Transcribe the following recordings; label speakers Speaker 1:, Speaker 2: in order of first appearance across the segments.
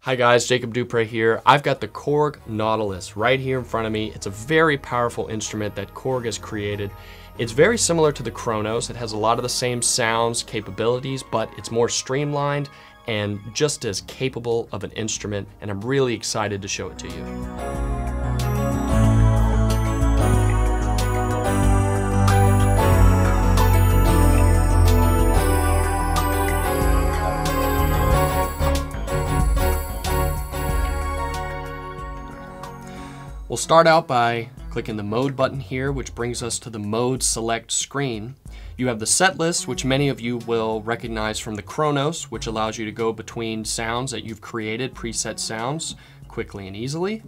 Speaker 1: Hi guys, Jacob Dupre here. I've got the Korg Nautilus right here in front of me. It's a very powerful instrument that Korg has created. It's very similar to the Kronos. It has a lot of the same sounds, capabilities, but it's more streamlined and just as capable of an instrument, and I'm really excited to show it to you. We'll start out by clicking the mode button here, which brings us to the mode select screen. You have the set list, which many of you will recognize from the Kronos, which allows you to go between sounds that you've created, preset sounds, quickly and easily.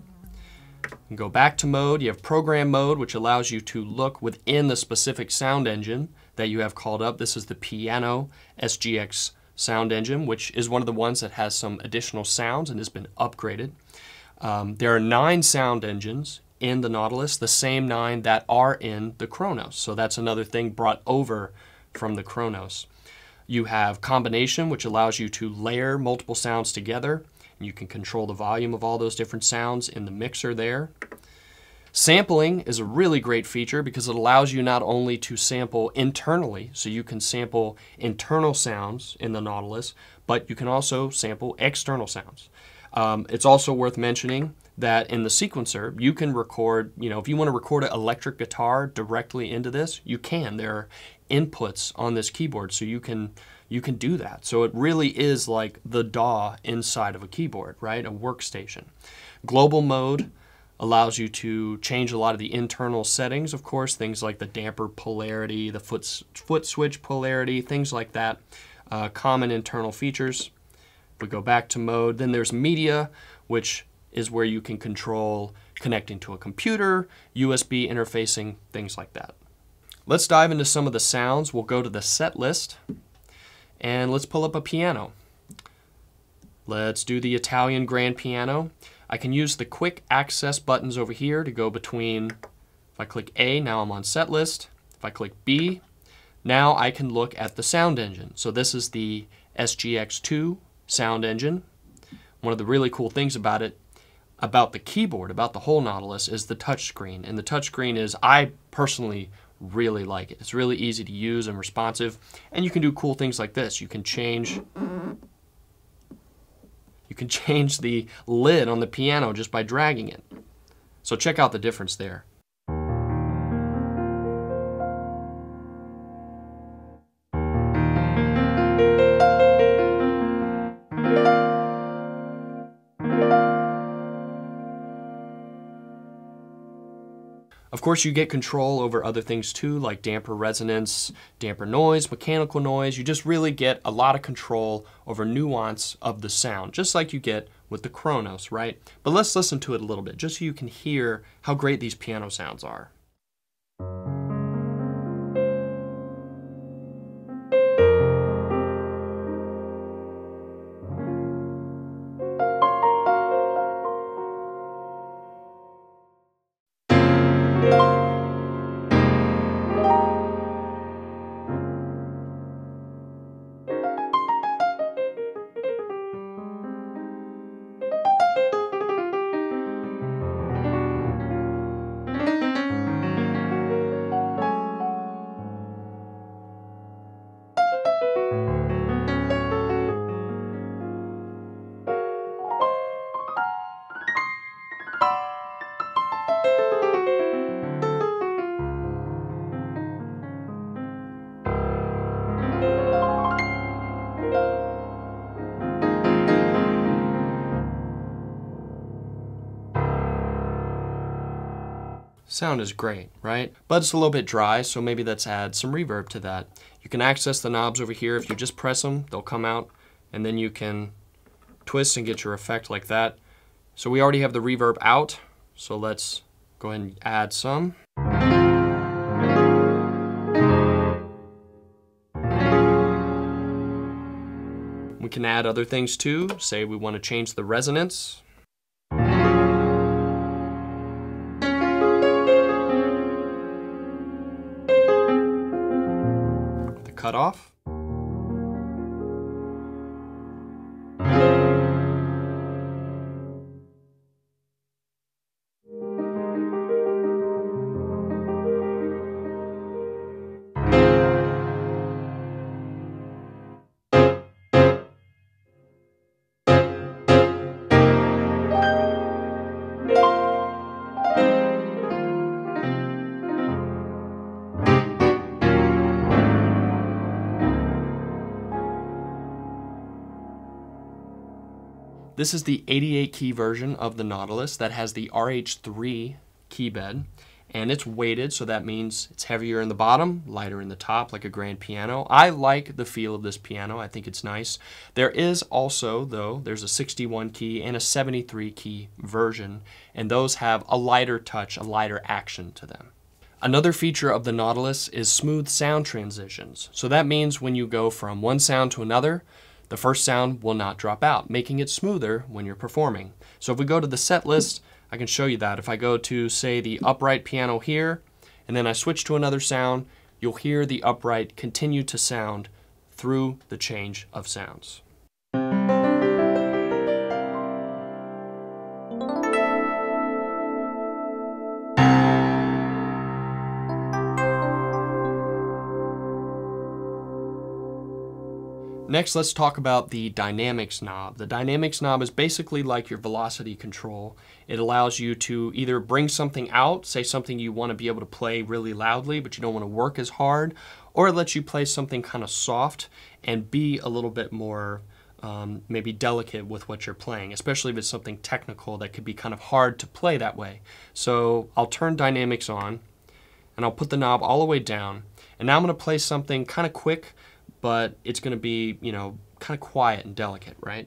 Speaker 1: And go back to mode. You have program mode, which allows you to look within the specific sound engine that you have called up. This is the Piano SGX sound engine, which is one of the ones that has some additional sounds and has been upgraded. There are 9 sound engines in the Nautilus, the same 9 that are in the Kronos. So that's another thing brought over from the Kronos. You have combination, which allows you to layer multiple sounds together. You can control the volume of all those different sounds in the mixer there. Sampling is a really great feature because it allows you not only to sample internally, so you can sample internal sounds in the Nautilus, but you can also sample external sounds. It's also worth mentioning that in the sequencer, you can record, if you want to record an electric guitar directly into this, you can. There are inputs on this keyboard, so you can do that. So it really is like the DAW inside of a keyboard, right? A workstation. Global mode allows you to change a lot of the internal settings, of course, things like the damper polarity, the foot switch polarity, things like that. Common internal features. We go back to mode. Then there's media, which is where you can control connecting to a computer, USB interfacing, things like that. Let's dive into some of the sounds. We'll go to the set list and let's pull up a piano. Let's do the Italian grand piano. I can use the quick access buttons over here to go between. If I click A, now I'm on set list. If I click B, now I can look at the sound engine. So this is the SGX2 sound engine. One of the really cool things about it, about the keyboard, about the whole Nautilus, is the touch screen. And the touch screen is, I personally really like it. It's really easy to use and responsive. And you can do cool things like this. You can change the lid on the piano just by dragging it. So check out the difference there. Of course, you get control over other things too, like damper resonance, damper noise, mechanical noise. You just really get a lot of control over nuance of the sound, just like you get with the Kronos, right? But let's listen to it a little bit, just so you can hear how great these piano sounds are. Sound is great, right? But it's a little bit dry, so maybe let's add some reverb to that. You can access the knobs over here. If you just press them, they'll come out, and then you can twist and get your effect like that. So we already have the reverb out, so let's go ahead and add some. We can add other things too. Say we want to change the resonance. Cutoff. This is the 88 key version of the Nautilus that has the RH3 key bed, and it's weighted, so that means it's heavier in the bottom, lighter in the top, like a grand piano. I like the feel of this piano. I think it's nice. There is also, though, there's a 61 key and a 73 key version, and those have a lighter touch, a lighter action to them. Another feature of the Nautilus is smooth sound transitions. So that means when you go from one sound to another, the first sound will not drop out, making it smoother when you're performing. So if we go to the set list, I can show you that. If I go to, say, the upright piano here, and then I switch to another sound, you'll hear the upright continue to sound through the change of sounds. Next, let's talk about the dynamics knob. The dynamics knob is basically like your velocity control. It allows you to either bring something out, say something you want to be able to play really loudly, but you don't want to work as hard, or it lets you play something kind of soft and be a little bit more maybe delicate with what you're playing, especially if it's something technical that could be kind of hard to play that way. So I'll turn dynamics on, and I'll put the knob all the way down, and now I'm going to play something kind of quick, but it's going to be, you know, kind of quiet and delicate, right?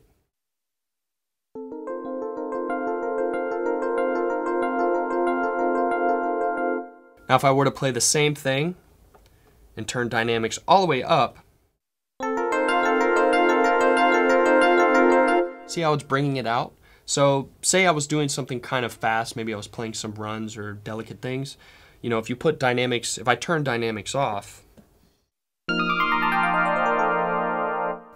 Speaker 1: Now if I were to play the same thing and turn dynamics all the way up, see how it's bringing it out? So say I was doing something kind of fast, maybe I was playing some runs or delicate things. You know, if you put dynamics, if I turn dynamics off,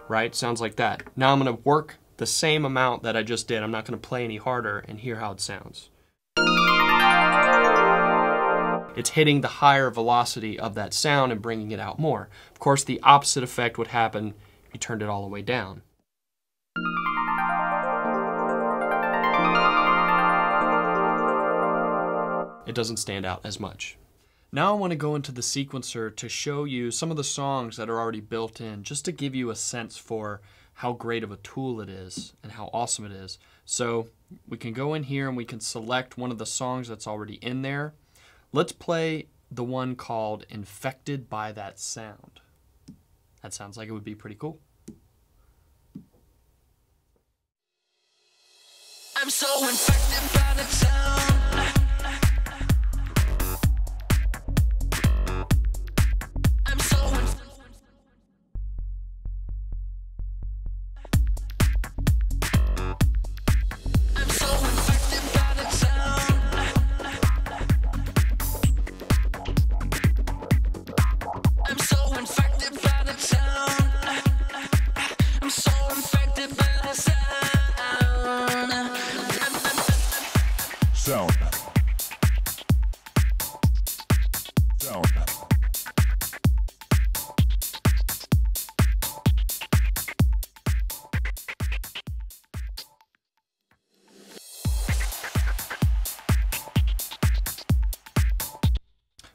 Speaker 1: right? Sounds like that. Now I'm going to work the same amount that I just did. I'm not going to play any harder and hear how it sounds. It's hitting the higher velocity of that sound and bringing it out more. Of course, the opposite effect would happen if you turned it all the way down. It doesn't stand out as much. Now I want to go into the sequencer to show you some of the songs that are already built in, just to give you a sense for how great of a tool it is and how awesome it is. So we can go in here and we can select one of the songs that's already in there. Let's play the one called Infected by That Sound. That sounds like it would be pretty cool. I'm so infected by that sound.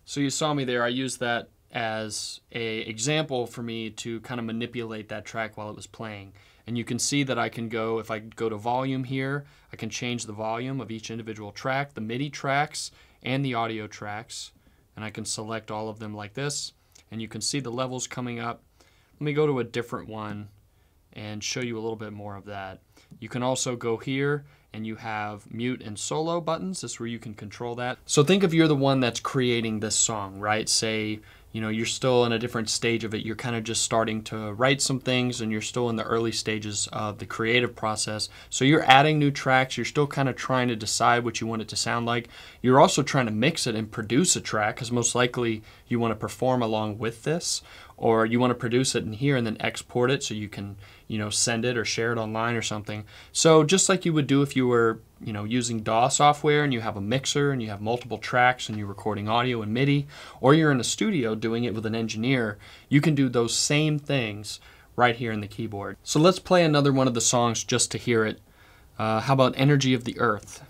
Speaker 1: So you saw me there, I used that as an example for me to kind of manipulate that track while it was playing. And you can see that I can go, if I go to volume here, I can change the volume of each individual track, the MIDI tracks and the audio tracks. And I can select all of them like this. And you can see the levels coming up. Let me go to a different one and show you a little bit more of that. You can also go here and you have mute and solo buttons. This is where you can control that. So think if you're the one that's creating this song, right? Say, you know, you're still in a different stage of it. You're kind of just starting to write some things and you're still in the early stages of the creative process. So you're adding new tracks. You're still kind of trying to decide what you want it to sound like. You're also trying to mix it and produce a track because most likely you want to perform along with this, or you want to produce it in here and then export it so you can, you know, send it or share it online or something. So just like you would do if you were, you know, using DAW software and you have a mixer and you have multiple tracks and you're recording audio and MIDI, or you're in a studio doing it with an engineer, you can do those same things right here in the keyboard. So let's play another one of the songs just to hear it. How about Energy of the Earth?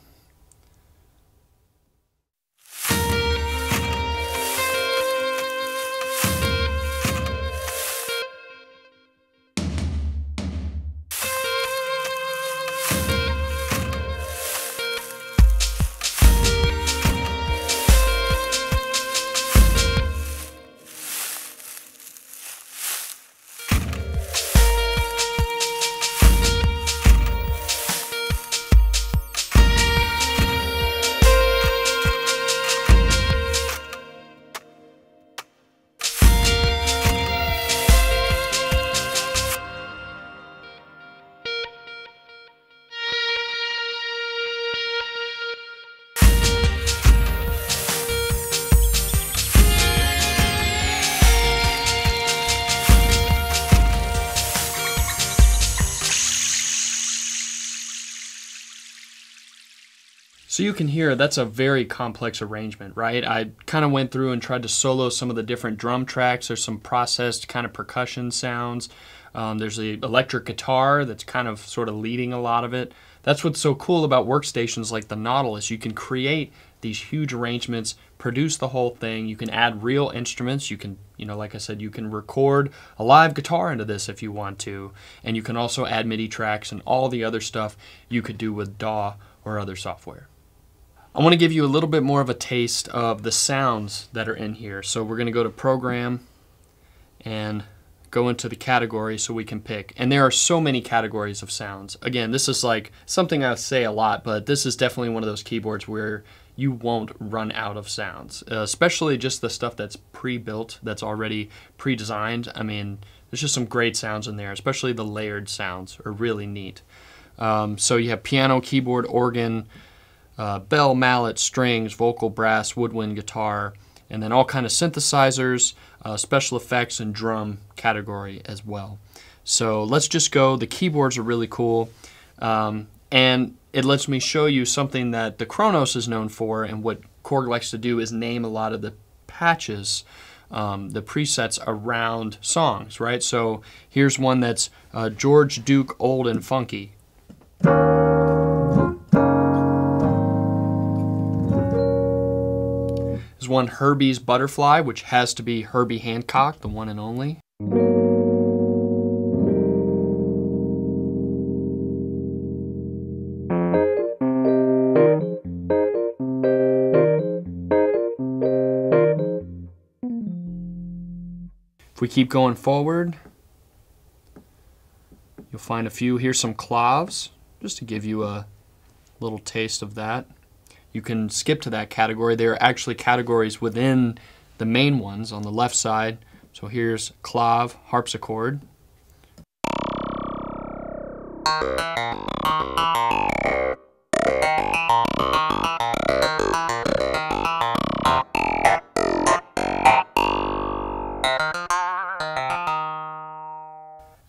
Speaker 1: So you can hear that's a very complex arrangement, right? I kind of went through and tried to solo some of the different drum tracks. There's some processed kind of percussion sounds. There's the electric guitar that's kind of sort of leading a lot of it. That's what's so cool about workstations like the Nautilus. You can create these huge arrangements, produce the whole thing. You can add real instruments. You can, like I said, you can record a live guitar into this if you want to. And you can also add MIDI tracks and all the other stuff you could do with DAW or other software. I want to give you a little bit more of a taste of the sounds that are in here. So we're going to go to Program and go into the category so we can pick. And there are so many categories of sounds. Again, this is like something I say a lot, but this is definitely one of those keyboards where you won't run out of sounds, especially just the stuff that's pre-built, that's already pre-designed. I mean, there's just some great sounds in there, especially the layered sounds are really neat. So you have piano, keyboard, organ, bell, mallet, strings, vocal, brass, woodwind, guitar, and then all kind of synthesizers, special effects, and drum category as well. So let's just go. The keyboards are really cool, and it lets me show you something that the Kronos is known for, and what Korg likes to do is name a lot of the patches, the presets around songs, right? So here's one that's George Duke Old and Funky. There's one Herbie's Butterfly, which has to be Herbie Hancock, the one and only. If we keep going forward, you'll find a few. Here's some claves, just to give you a little taste of that. You can skip to that category. There are actually categories within the main ones on the left side. So here's clave, harpsichord.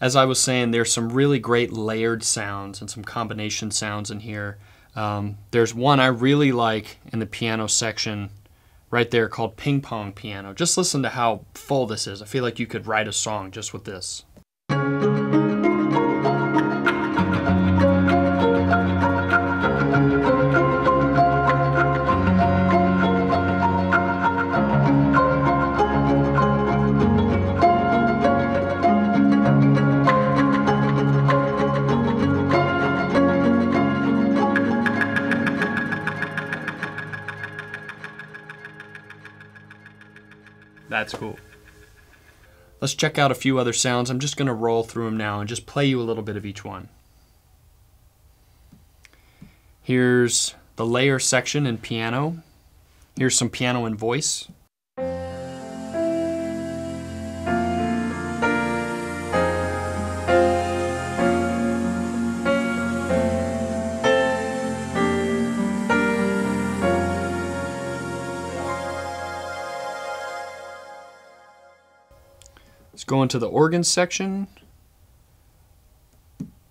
Speaker 1: As I was saying, there's some really great layered sounds and some combination sounds in here. There's one I really like in the piano section right there called Ping Pong Piano. Just listen to how full this is. I feel like you could write a song just with this. That's cool. Let's check out a few other sounds. I'm just going to roll through them now and just play you a little bit of each one. Here's the layer section in piano. Here's some piano and voice. Let's go into the organ section.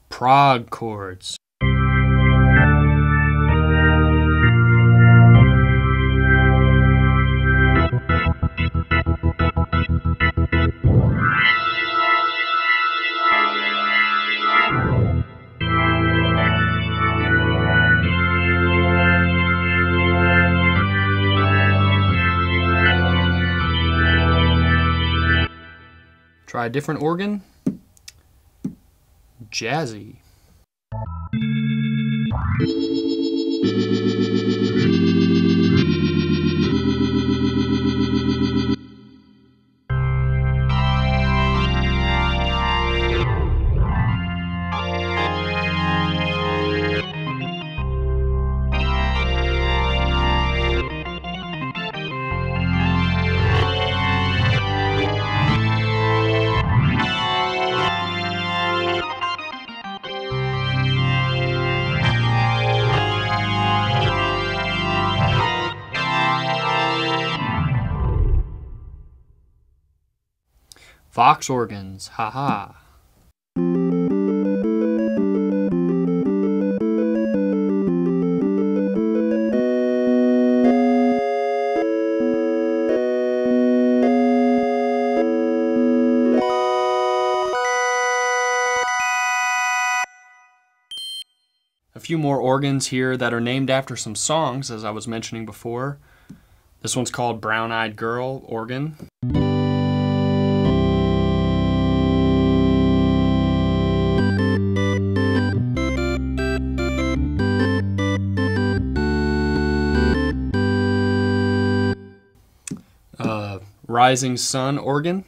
Speaker 1: Prog chords. Try a different organ. Jazzy. Vox organs, haha. A few more organs here that are named after some songs, as I was mentioning before. This one's called Brown Eyed Girl organ. Rising Sun organ.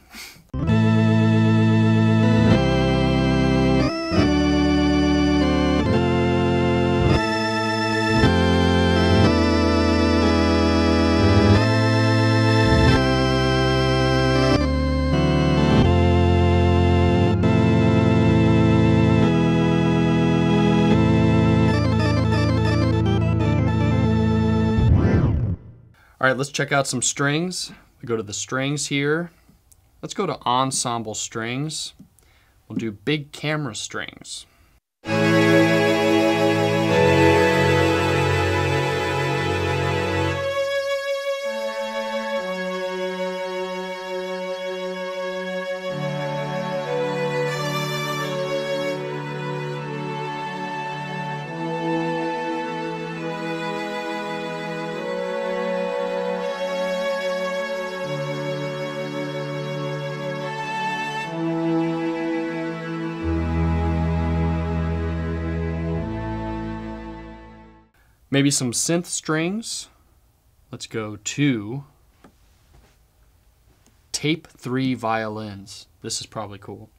Speaker 1: All right, let's check out some strings. We go to the strings here. Let's go to ensemble strings. We'll do big camera strings. Maybe some synth strings. Let's go to tape 3 violins. This is probably cool.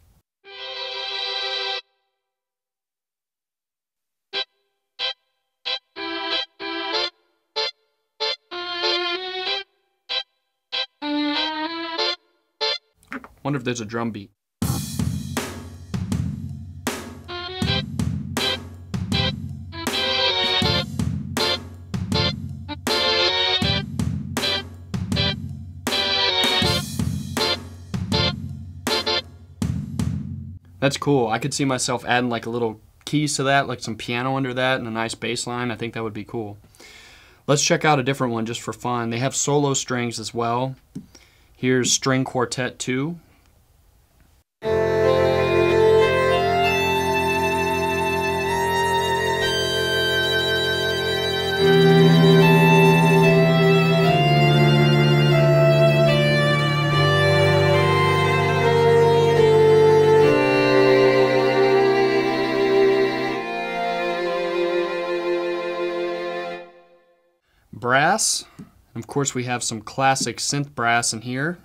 Speaker 1: Wonder if there's a drum beat. That's cool. I could see myself adding like a little keys to that, like some piano under that and a nice bass line. I think that would be cool. Let's check out a different one just for fun. They have solo strings as well. Here's String Quartet 2. Brass. Of course, we have some classic synth brass in here.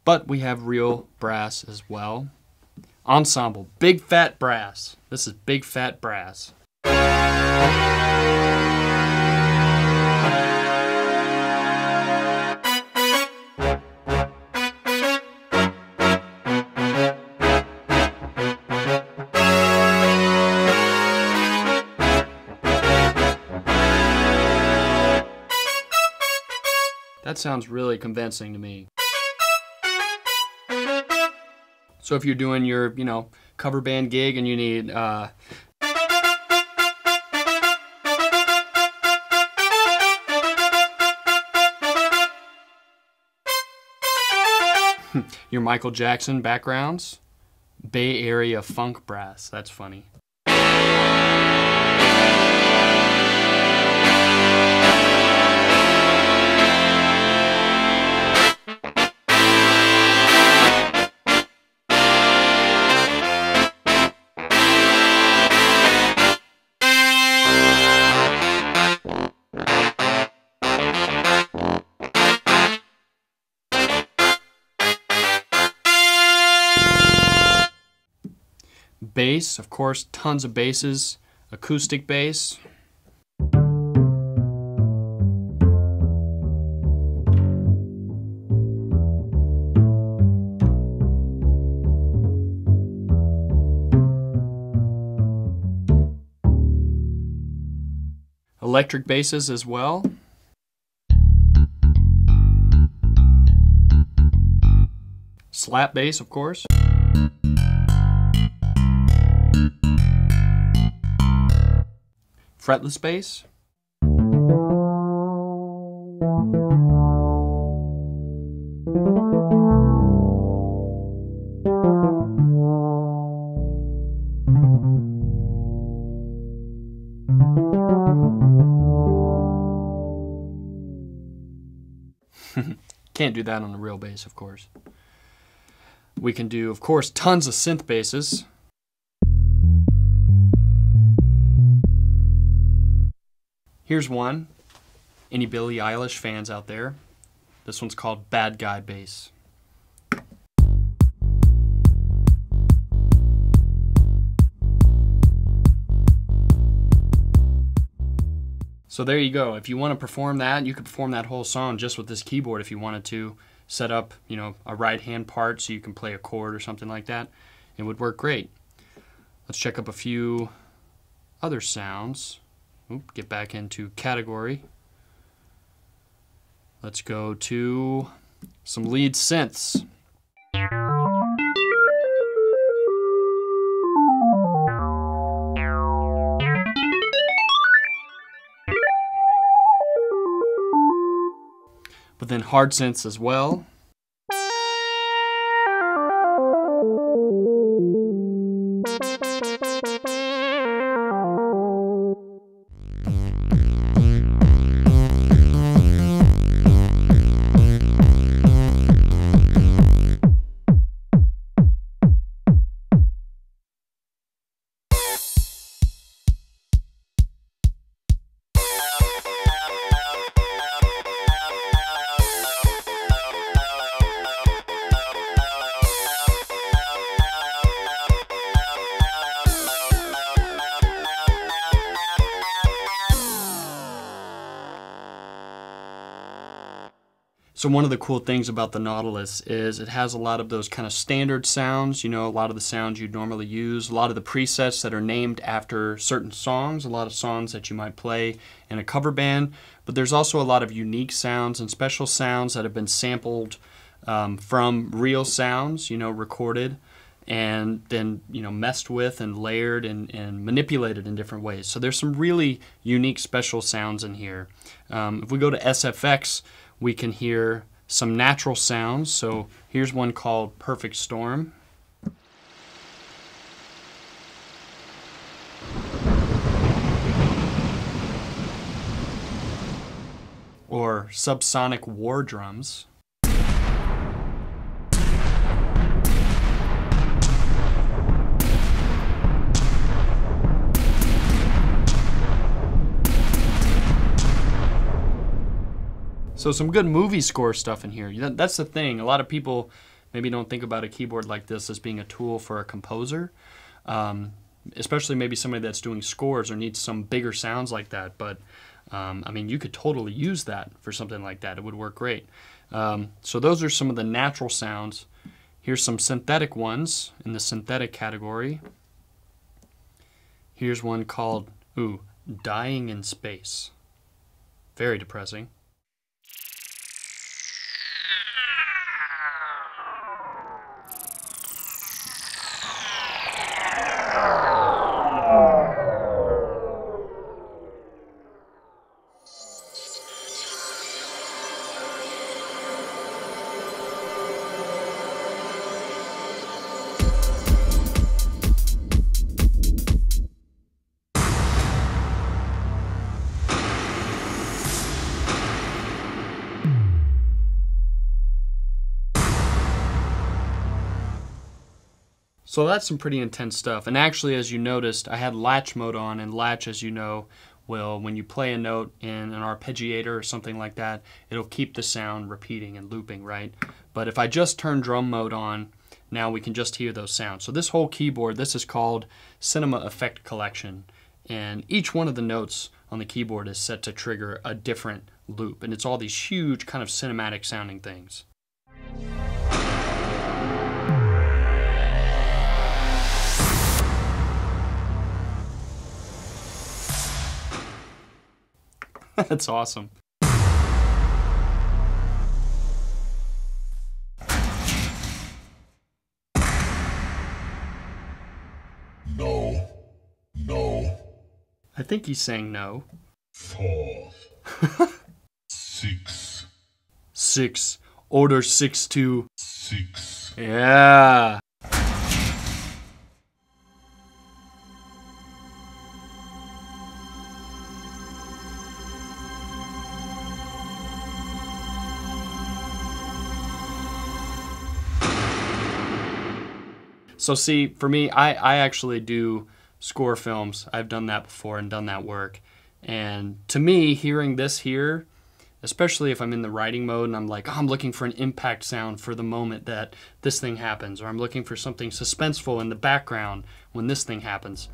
Speaker 1: But we have real brass as well. Ensemble, big fat brass. This is big fat brass. That sounds really convincing to me. So if you're doing your, cover band gig and you need your Michael Jackson backgrounds, Bay Area funk brass, that's funny. Bass, of course, tons of basses, acoustic bass. Electric basses as well. Slap bass, of course. fretless bass. Can't do that on a real bass, of course. We can do, of course, tons of synth basses. Here's one. Any Billie Eilish fans out there? This one's called Bad Guy Bass. So there you go. If you want to perform that, you could perform that whole song just with this keyboard if you wanted to. Set up, you know, a right hand part so you can play a chord or something like that. It would work great. Let's check up a few other sounds. Oop, get back into category. Let's go to some lead synths. But then hard synths as well. So one of the cool things about the Nautilus is it has a lot of those kind of standard sounds, you know, a lot of the sounds you'd normally use, a lot of the presets that are named after certain songs, a lot of songs that you might play in a cover band, but there's also a lot of unique sounds and special sounds that have been sampled from real sounds, you know, recorded and then, you know, messed with and layered and manipulated in different ways. So there's some really unique special sounds in here. If we go to SFX, we can hear some natural sounds. So here's one called Perfect Storm. Or subsonic war drums. So some good movie score stuff in here. That's the thing. A lot of people maybe don't think about a keyboard like this as being a tool for a composer, especially maybe somebody that's doing scores or needs some bigger sounds like that. But I mean, you could totally use that for something like that. It would work great. So those are some of the natural sounds. Here's some synthetic ones in the synthetic category. Here's one called, Dying in Space. Very depressing. So that's some pretty intense stuff. And actually, as you noticed, I had latch mode on, and latch, as you know, will, when you play a note in an arpeggiator or something like that, it'll keep the sound repeating and looping, right? But if I just turn drum mode on, now we can just hear those sounds. So this whole keyboard, this is called Cinema Effect Collection. And each one of the notes on the keyboard is set to trigger a different loop. And it's all these huge kind of cinematic sounding things. That's awesome. No. I think he's saying no.
Speaker 2: 4, 6,
Speaker 1: 6. Order 6 to
Speaker 2: 6.
Speaker 1: Yeah. So see, for me, I actually do score films. I've done that before and done that work. And to me, hearing this here, especially if I'm in the writing mode and I'm like, oh, I'm looking for an impact sound for the moment that this thing happens, or I'm looking for something suspenseful in the background when this thing happens.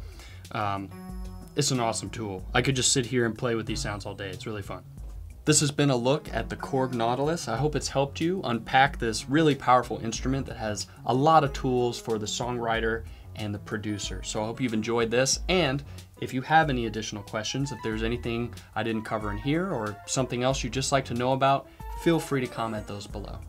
Speaker 1: It's an awesome tool. I could just sit here and play with these sounds all day. It's really fun. This has been a look at the Korg Nautilus. I hope it's helped you unpack this really powerful instrument that has a lot of tools for the songwriter and the producer. So I hope you've enjoyed this, and if you have any additional questions, if there's anything I didn't cover in here or something else you'd just like to know about, feel free to comment those below.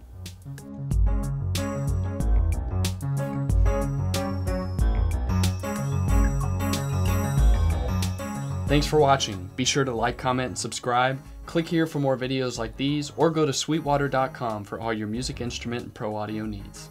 Speaker 1: Thanks for watching. Be sure to like, comment, and subscribe. Click here for more videos like these, or go to sweetwater.com for all your music instrument and pro audio needs.